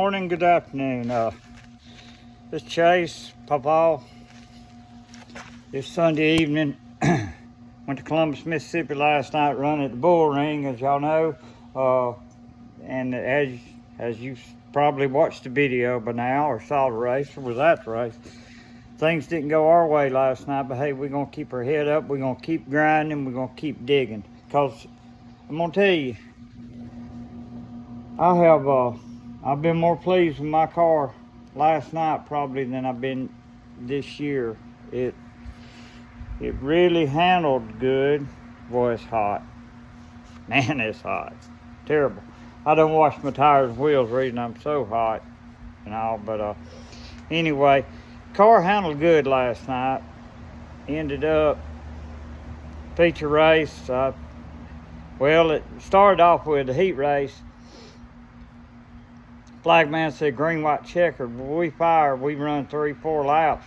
morning, good afternoon. This Chase, Pawpaw. This Sunday evening, went to Columbus, Mississippi last night, running at the bull ring, as y'all know. And as you probably watched the video by now, or saw the race, or was at the race, things didn't go our way last night. But hey, we're gonna keep our head up. We're gonna keep grinding. We're gonna keep digging. Cause I'm gonna tell you, I've been more pleased with my car last night probably than I've been this year. It really handled good. Boy, it's hot. Man, it's hot. Terrible. I don't wash my tires and wheels the reason I'm so hot and all, but anyway, car handled good last night. Ended up feature race. Well, it started off with the heat race. Flagman said green, white, checkered. When we fired, we run 3-4 laps.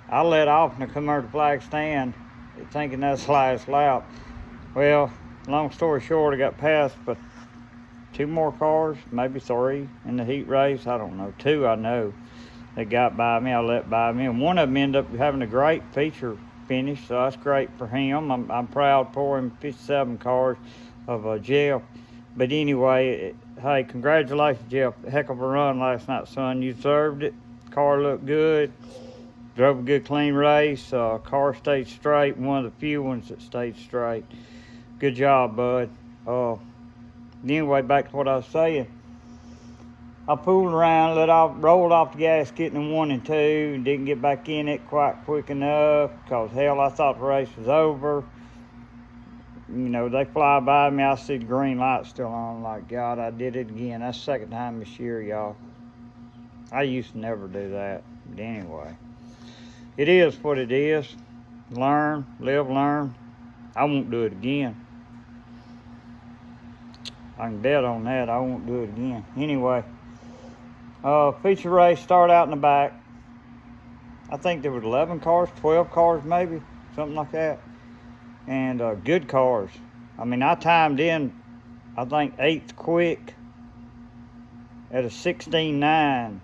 I let off and I come over to the flag stand thinking that's the last lap. Well, long story short, I got passed but 2 more cars, maybe 3 in the heat race. I don't know. 2 I know. They got by me, I let by me. And one of them ended up having a great feature finish, so that's great for him. I'm proud for him. 57 cars of Jeff. But anyway, hey, congratulations, Jeff. Heck of a run last night, son. You deserved it. Car looked good. Drove a good, clean race. Car stayed straight. One of the few ones that stayed straight. Good job, bud. Anyway, back to what I was saying. I fooled around, rolled off the gasket in 1 and 2, and didn't get back in it quite quick enough because, hell, I thought the race was over. You know, they fly by me, I see the green light still on. Like, God, I did it again. That's the 2nd time this year, y'all. I used to never do that. But anyway, it is what it is. Learn, live, learn. I won't do it again. I can bet on that. I won't do it again. Anyway, feature race started out in the back. I think there was 11 cars, 12 cars maybe, something like that. And good cars. I mean, I timed in, I think 8th quick at a 16.9.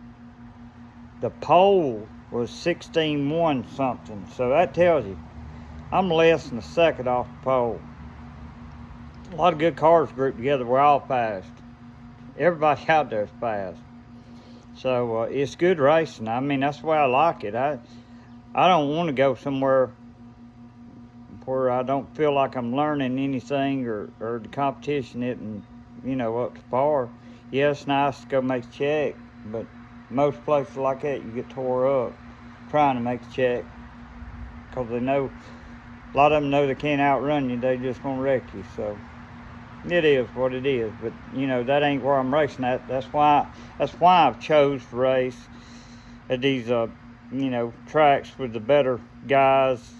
The pole was 16.1 something. So that tells you I'm less than a second off the pole. A lot of good cars grouped together. We're all fast. Everybody out there is fast. So it's good racing. I mean, that's the way I like it. I don't want to go somewhere where I don't feel like I'm learning anything or the competition isn't, you know, up to par. Yeah, it's nice to go make a check, but most places like that, you get tore up trying to make a check because they know, a lot of them know they can't outrun you. They just gonna wreck you. So it is what it is. But you know, that ain't where I'm racing at. That's why I've chose to race at these, you know, tracks with the better guys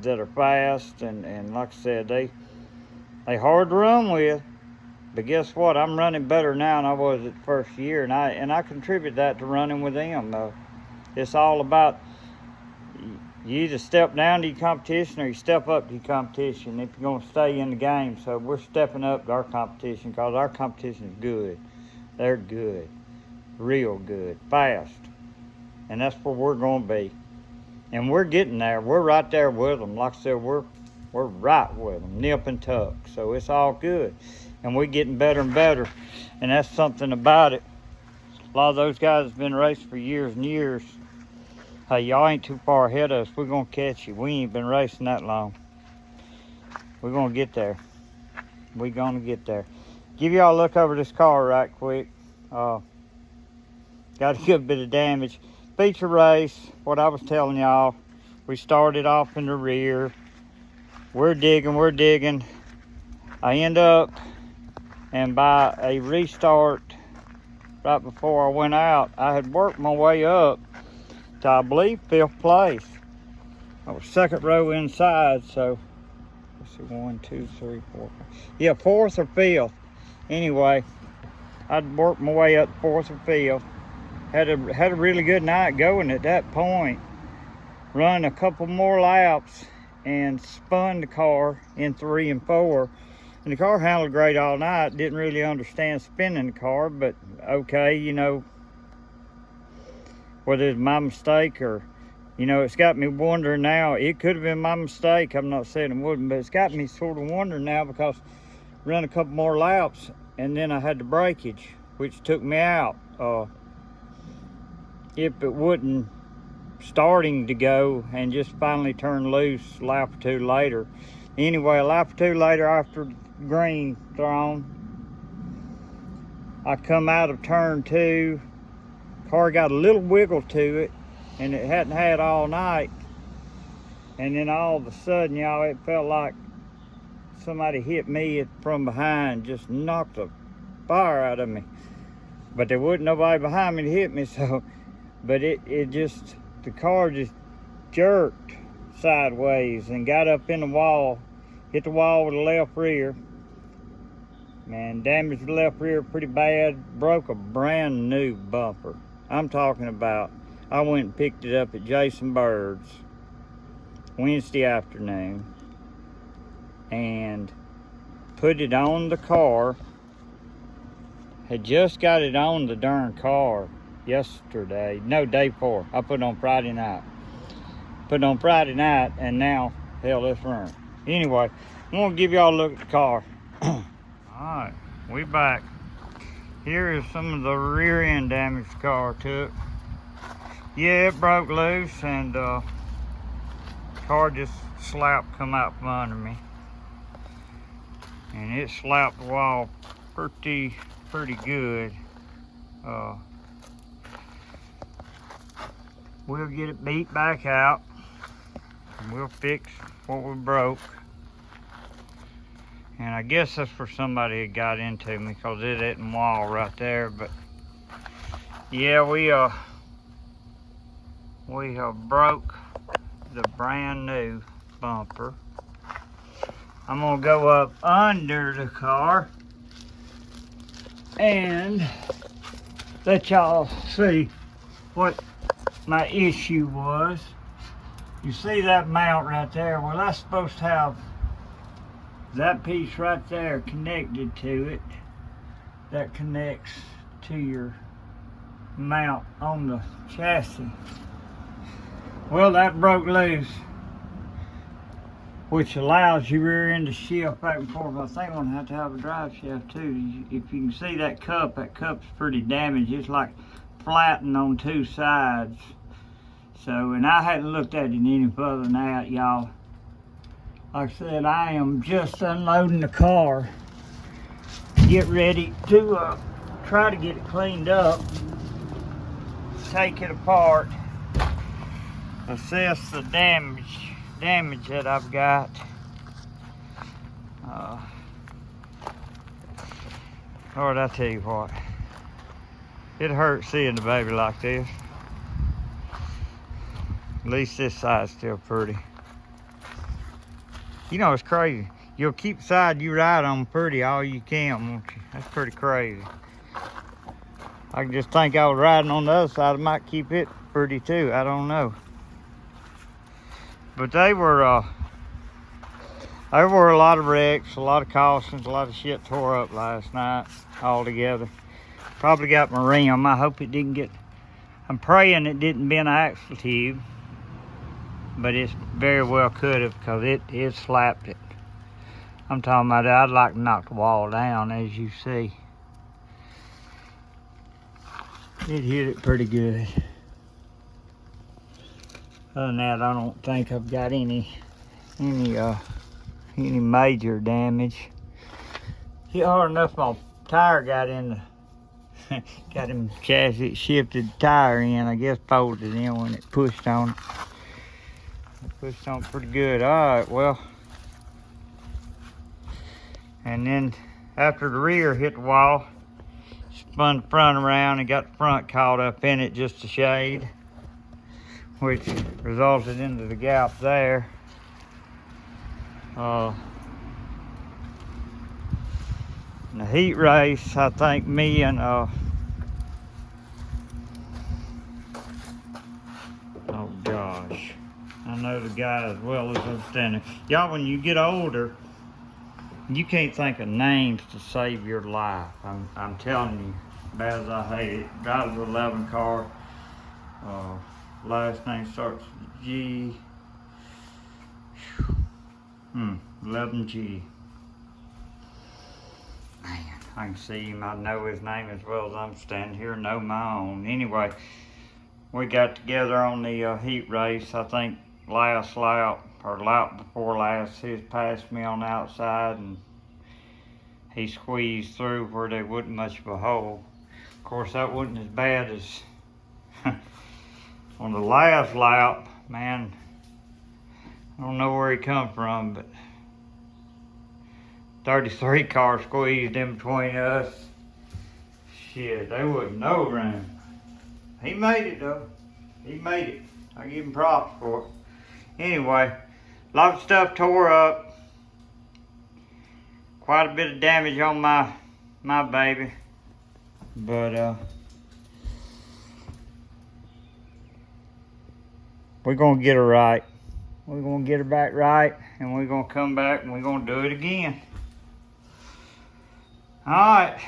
that are fast, and like I said, they hard to run with. But guess what? I'm running better now than I was at the first year, and I contribute that to running with them. It's all about you either step down to your competition or you step up to your competition if you're going to stay in the game. So we're stepping up to our competition because our competition is good. They're good, real good, fast, and that's where we're going to be. And we're getting there. We're right there with them. Like I said, we're right with them, nip and tuck. So it's all good. And we're getting better and better. And that's something about it. A lot of those guys have been racing for years and years. Hey, y'all ain't too far ahead of us. We're going to catch you. We ain't been racing that long. We're going to get there. We're going to get there. Give y'all a look over this car right quick. Got a good bit of damage. Feature race, what I was telling y'all, we started off in the rear. We're digging. I end up, and by a restart right before I went out, I had worked my way up to, I believe, 5th place. I was 2nd row inside, so let's see, 1, 2, 3, 4. Yeah, 4th or 5th. Anyway, I'd worked my way up 4th or 5th. Had a really good night going at that point. Run a couple more laps and spun the car in 3 and 4. And the car handled great all night. Didn't really understand spinning the car, but okay, you know, whether it's my mistake or, you know, it's got me wondering now. It could have been my mistake. I'm not saying it wouldn't, but it's got me sort of wondering now because I ran a couple more laps and then I had the breakage, which took me out. If it wouldn't starting to go and just finally turn loose a lap or two later. Anyway, a lap or two later after green thrown, I come out of turn 2. Car got a little wiggle to it, and it hadn't had all night. And then all of a sudden, y'all, it felt like somebody hit me from behind, just knocked the fire out of me. But there wasn't nobody behind me to hit me, so, but it just, the car just jerked sideways and got up in the wall, hit the wall with the left rear. Man, damaged the left rear pretty bad, broke a brand new bumper. I'm talking about, I went and picked it up at Jason Bird's Wednesday afternoon and put it on the car. Had just got it on the darn car yesterday, no, day before. I put it on Friday night. Put it on Friday night, and now, hell, it's running. Anyway, I'm gonna give y'all a look at the car. All right, we back. Here is some of the rear end damage the car took. Yeah, it broke loose, and car just come out from under me. And it slapped the wall pretty good. We'll get it beat back out, and we'll fix what we broke. And I guess that's for somebody that got into me, because it isn't wall right there. But yeah, we broke the brand new bumper. I'm gonna go up under the car and let y'all see what my issue was. You see that mount right there? Well, that's supposed to have that piece right there connected to it. That connects to your mount on the chassis. Well, that broke loose, which allows your rear end to shift back and forth. I think I'm gonna have to have a drive shaft too. If you can see that cup's pretty damaged. It's like flattened on 2 sides. So, and I hadn't looked at it any further than that, y'all. Like I said, I am just unloading the car. Get ready to try to get it cleaned up. Take it apart. Assess the damage that I've got. Lord, I tell you what, it hurts seeing the baby like this. At least this side's still pretty. You know, it's crazy. You'll keep the side you ride on pretty all you can, won't you? That's pretty crazy. I just think I was riding on the other side, I might keep it pretty too. I don't know. But they were a lot of wrecks, a lot of cautions, a lot of shit tore up last night altogether. Probably got my rim. I hope it didn't get, I'm praying it didn't bend an axle tube, but it very well could have, because it slapped it. I'm talking about I'd like to knock the wall down, as you see. It hit it pretty good. Other than that, I don't think I've got any major damage. Hit hard enough my tire got in the, got him chassis, shifted the tire in, I guess folded in when it pushed on it. It pushed on pretty good. All right, well. And then after the rear hit the wall, spun the front around and got the front caught up in it just a shade, which resulted into the gap there. In the heat race, I think me and oh gosh, I know the guy as well as I'm standing. Y'all, when you get older, you can't think of names to save your life. I'm telling you, bad as I hate it. Drives an 11 car. Last name starts G. 11G. Man, I can see him. I know his name as well as I'm standing here and know my own. Anyway, we got together on the heat race. I think last lap, or lap before last, he passed me on the outside and he squeezed through where there wasn't much of a hole. Of course, that wasn't as bad as on the last lap. Man, I don't know where he come from, but 33 cars squeezed in between us. Shit, there wasn't no room. He made it though. He made it. I give him props for it. Anyway, a lot of stuff tore up. Quite a bit of damage on my baby. But we're gonna get her right. We're gonna get her back right, and we're gonna come back and we're gonna do it again. All right,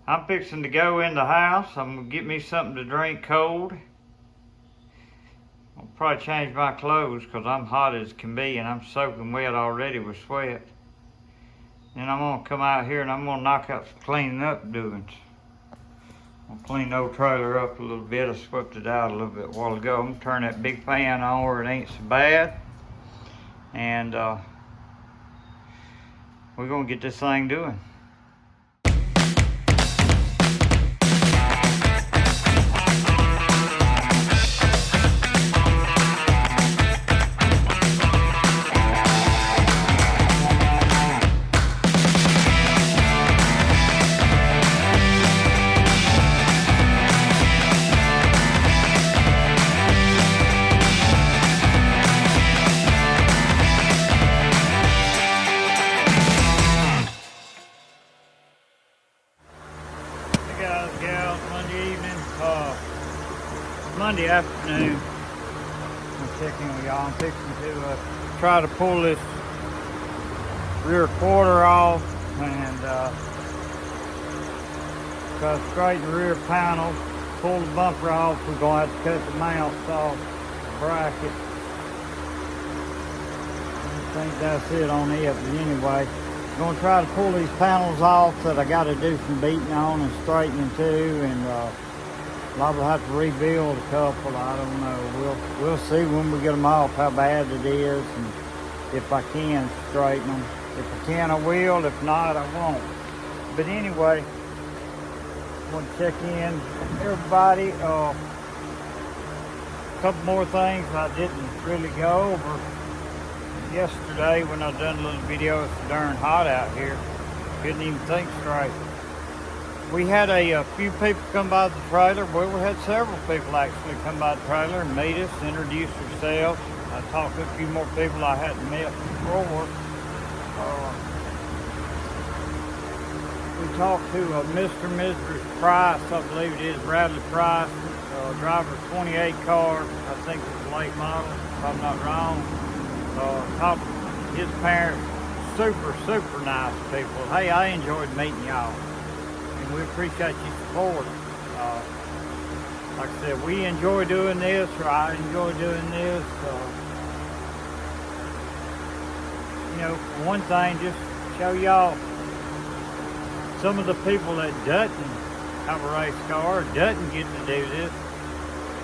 I'm fixing to go in the house. I'm gonna get me something to drink cold. I'll probably change my clothes because I'm hot as can be and I'm soaking wet already with sweat. Then I'm gonna come out here and I'm gonna knock out some cleaning up doings. I'll clean the old trailer up a little bit. I swept it out a little bit a while ago. I'm gonna turn that big fan on where it ain't so bad. And we're gonna get this thing doing. Monday afternoon, I'm checking with y'all. I'm fixing to try to pull this rear quarter off and try to straighten the rear panel, pull the bumper off. We're going to have to cut the mounts off the bracket. I think that's it on it, but anyway, I'm going to try to pull these panels off that I got to do some beating on and straightening too, and liable to have to rebuild a couple. I don't know. We'll see when we get them off how bad it is, and if I can straighten them. If I can, I will. If not, I won't. But anyway, I want to check in everybody. A couple more things I didn't really go over yesterday when I done a little video. It's darn hot out here. Couldn't even think straight. We had a few people come by the trailer. Well, we had several people actually come by the trailer and meet us, introduce themselves. I talked to a few more people I hadn't met before. We talked to Mr. and Mrs. Price, I believe it is, Bradley Price, driver 28 car. I think it's a late model, if I'm not wrong. Talked to his parents, super nice people. Hey, I enjoyed meeting y'all. We appreciate your support. Like I said, we enjoy doing this, or I enjoy doing this. You know, one thing, just show y'all some of the people that doesn't have a race car, doesn't get to do this.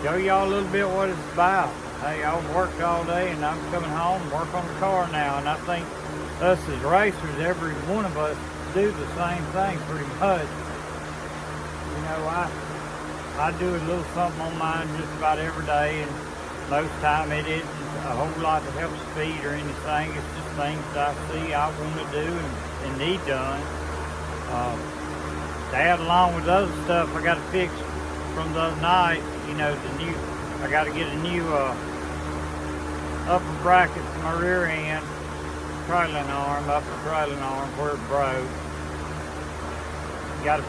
Show y'all a little bit what it's about. Hey, I've worked all day and I'm coming home and work on the car now. And I think us as racers, every one of us do the same thing pretty much. You know, I do a little something on mine just about every day, and most time it isn't a whole lot to help speed or anything. It's just things that I see I want to do and need done. To add along with other stuff I got to fix from the other night, you know, I got to get a new upper bracket for my rear end, upper trailing arm where it broke. Got to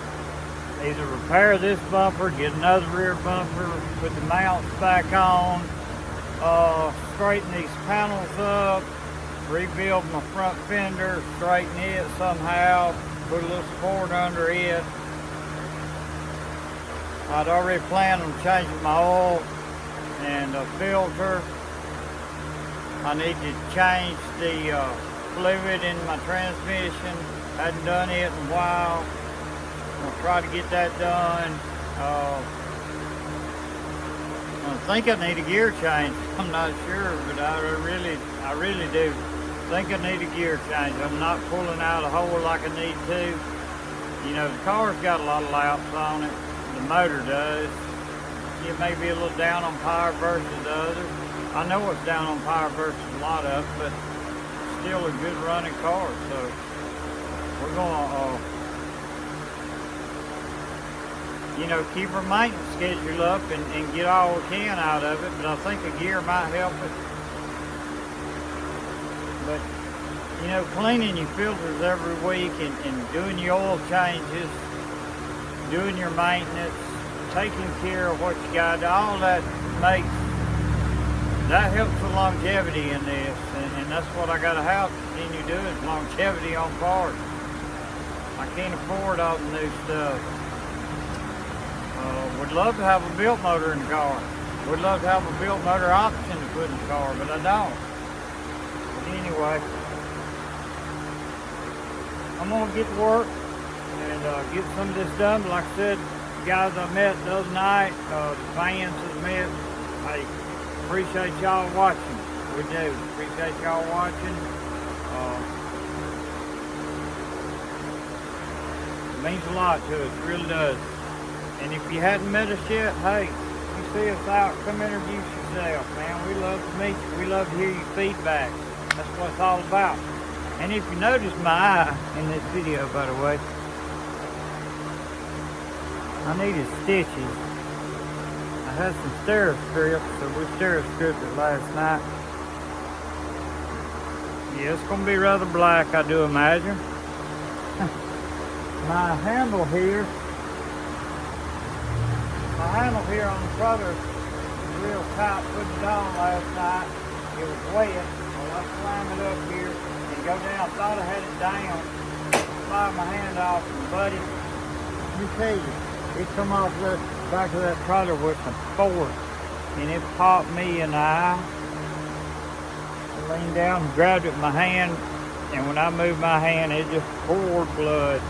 either repair this bumper, get another rear bumper, put the mounts back on, straighten these panels up, rebuild my front fender, straighten it somehow, put a little support under it. I'd already planned on changing my oil and filter. I need to change the fluid in my transmission. Hadn't done it in a while. I'm gonna try to get that done. I think I need a gear change. I'm not sure, but I really do think I need a gear change. I'm not pulling out a hole like I need to. You know, the car's got a lot of laps on it. The motor does. It may be a little down on power versus the other. I know it's down on power versus a lot of it, but still a good running car. So we're gonna, you know, keep our maintenance schedule up and get all we can out of it. But I think a gear might help it. But you know, cleaning your filters every week and doing your oil changes, doing your maintenance, taking care of what you got, all that helps the longevity in this, and that's what I gotta have to continue doing, longevity on parts. I can't afford all the new stuff. Would love to have a built motor in the car. Would love to have a built motor option to put in the car, but I don't. But anyway, I'm gonna get to work and get some of this done. But like I said, the guys I met the other night, the fans that met, I appreciate y'all watching. We do. Appreciate y'all watching. It means a lot to us, it really does. And if you hadn't met us yet, hey, you see us out, come introduce yourself, man. We love to meet you. We love to hear your feedback. That's what it's all about. And if you notice my eye in this video, by the way, I needed stitches. I had some Steri-Strips, so we Steri-Stripped it last night. Yeah, it's gonna be rather black, I do imagine. My handle here on the brother was real tight, putting it on last night. It was wet, so I slammed it up here and go down. Thought I had it down. Slide my hand off, and buddy, let me tell you, it come off the back of that trailer with some force, and it popped me in the eye. I leaned down and grabbed it with my hand, and when I moved my hand, it just poured blood.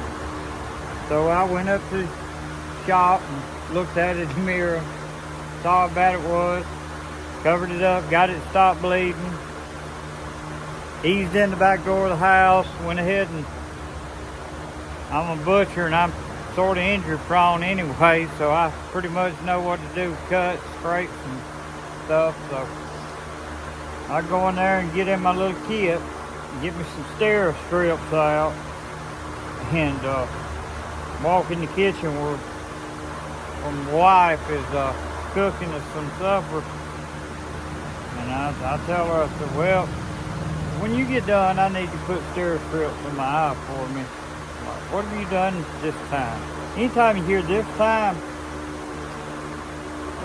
So I went up to the shop and looked at it in the mirror, saw how bad it was, covered it up, got it to stop bleeding, eased in the back door of the house, went ahead and I'm a butcher and I'm sort of injury prone anyway, so I pretty much know what to do with cuts, scrapes and stuff. So I go in there and get in my little kit and get me some Steri-Strips out and walk in the kitchen where my wife is cooking us some supper, and I tell her, I said, well, when you get done, I need to put Steri-Strips in my eye for me. Like, what have you done this time? Anytime you hear this time,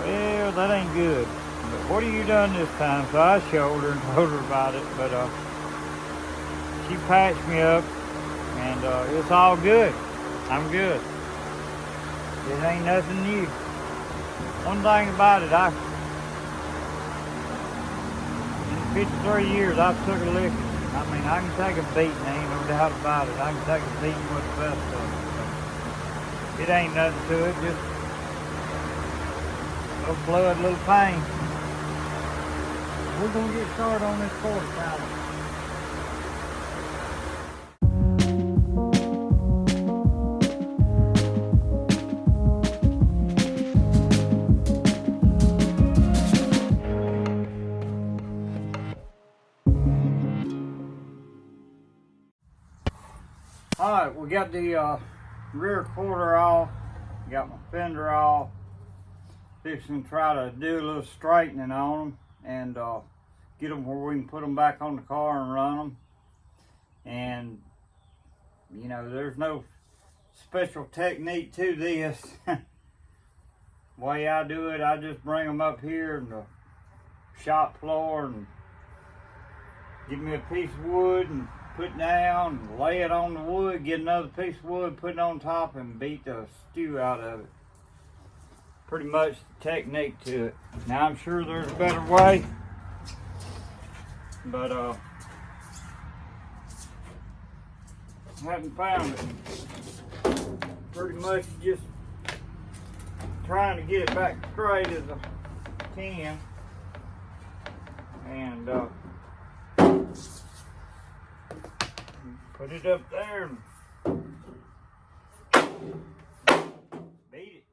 well, that ain't good. But what have you done this time? So I showed her and told her about it, but she patched me up, and it's all good. I'm good. It ain't nothing new. One thing about it, in 53 years, I've took a licking. I mean, I can take a beating, ain't no doubt about it. I can take a beating with the best of it. So it ain't nothing to it, just a little blood, a little pain. We're gonna get started on this quarter pounder. Alright, we got the rear quarter off, got my fender off, fixing to try to do a little straightening on them and get them where we can put them back on the car and run them. And you know, there's no special technique to this. The way I do it, I just bring them up here in the shop floor and get me a piece of wood and put down, lay it on the wood, get another piece of wood, put it on top and beat the stew out of it. pretty much the technique to it. Now I'm sure there's a better way, but I haven't found it. Pretty much just trying to get it back straight as I can, and put it up there and beat it.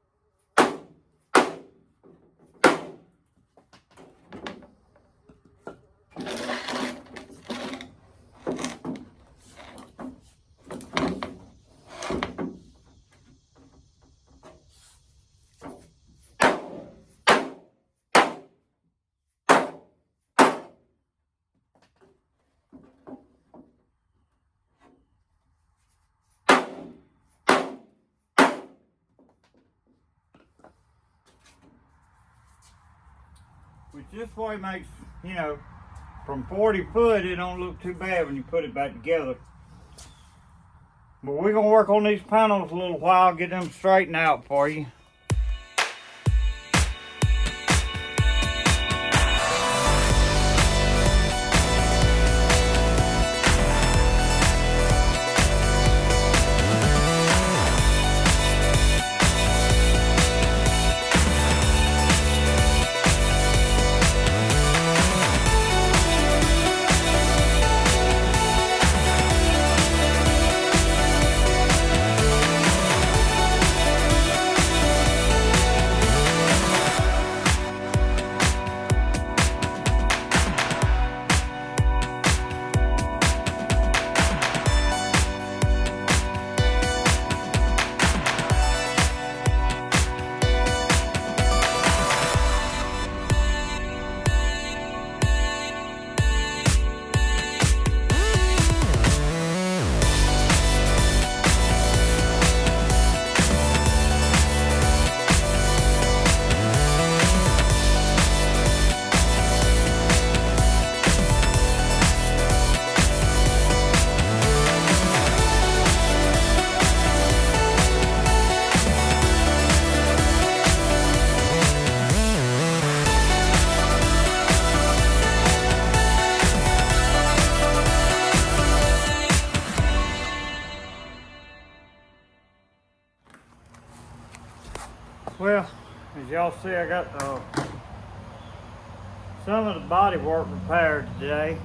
Which this way makes, you know, from 40 foot, it don't look too bad when you put it back together. But we're gonna work on these panels a little while, get them straightened out for you. Well, as y'all see, I got some of the bodywork repaired today.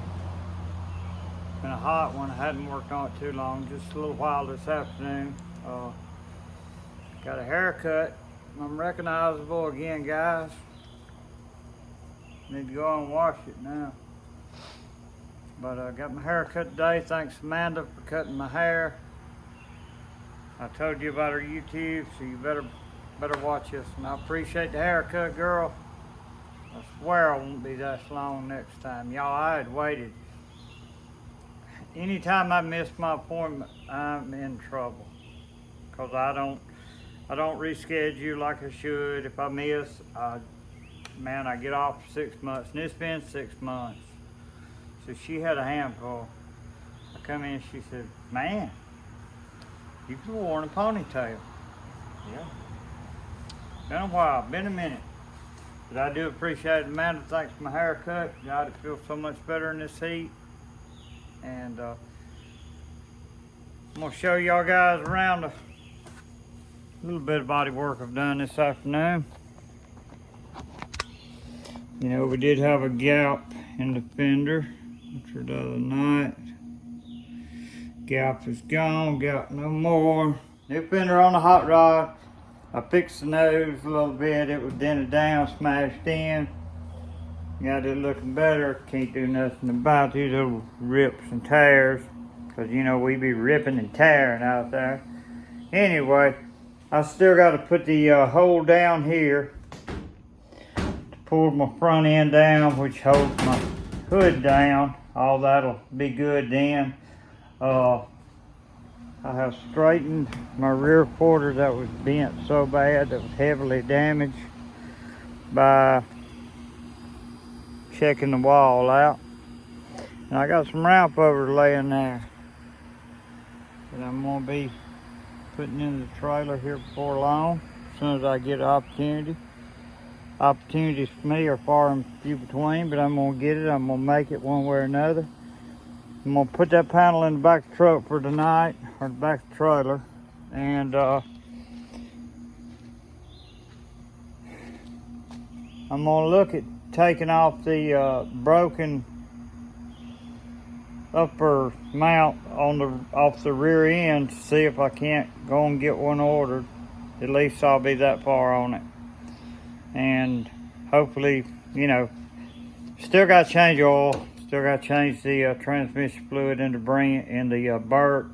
Been a hot one. I hadn't worked on it too long, just a little while this afternoon. Got a haircut. I'm recognizable again, guys. Need to go and wash it now. But I got my hair cut today. Thanks Amanda for cutting my hair. I told you about her YouTube, so you better watch this. And I appreciate the haircut, girl. I swear I won't be that long next time. Y'all, I had waited. Anytime I miss my appointment, I'm in trouble. Cause I don't reschedule like I should. If I miss, man, I get off for 6 months. And it's been 6 months. So she had a handful. I come in, she said, man, you could have worn a ponytail. Yeah. Been a while, been a minute. But I do appreciate it, Amanda. Thanks for my haircut. God, it feels so much better in this heat. And I'm gonna show y'all guys around a little bit of body work I've done this afternoon. You know, we did have a gap in the fender, which was the other night. Gap is gone, gap no more. New fender on the hot rod. I fixed the nose a little bit. It was dented down, smashed in. Got it looking better. Can't do nothing about these little rips and tears, because you know we be ripping and tearing out there. Anyway, I still got to put the hole down here to pull my front end down, which holds my hood down. All that'll be good then. I have straightened my rear quarter that was bent so bad, that was heavily damaged by checking the wall out. And I got some ramp over laying there that I'm gonna be putting in the trailer here before long. as soon as I get an opportunity. Opportunities for me are far and few between, but I'm gonna get it. I'm gonna make it one way or another. I'm gonna put that panel in the back of the truck for tonight, or the back of the trailer, and I'm gonna look at taking off the broken upper mount off the rear end to see if I can't go and get one ordered. At least I'll be that far on it. And hopefully, you know, still got to change oil, still got to change the transmission fluid in the Burt.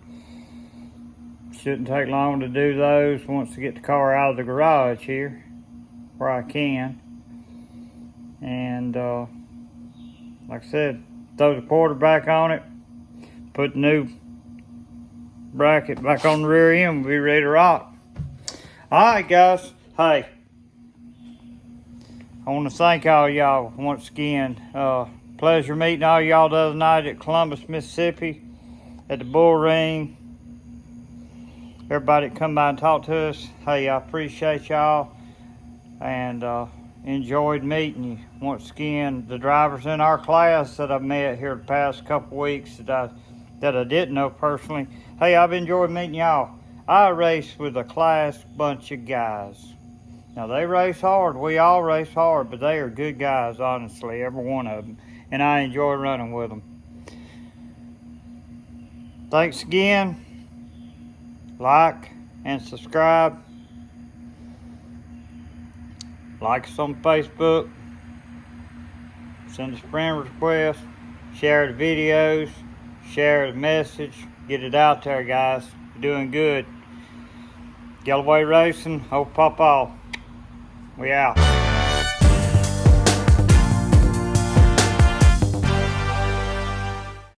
Shouldn't take long to do those once I get the car out of the garage here, where I can. And like I said, throw the quarter back on it, put the new bracket back on the rear end, we'll be ready to rock. Alright guys, hey, I want to thank all y'all once again. Pleasure meeting all y'all the other night at Columbus, Mississippi at the Bull Ring. Everybody that come by and talk to us, hey, I appreciate y'all and enjoyed meeting you. Once again, the drivers in our class that I've met here the past couple weeks that I didn't know personally, hey, I've enjoyed meeting y'all. I race with a class bunch of guys. Now, they race hard. We all race hard, but they are good guys, honestly, every one of them. And I enjoy running with them. Thanks again. Like and subscribe. Like us on Facebook. Send us friend requests. Share the videos. Share the message. Get it out there, guys. You're doing good. Galloway Racing. Pawpaw. We out.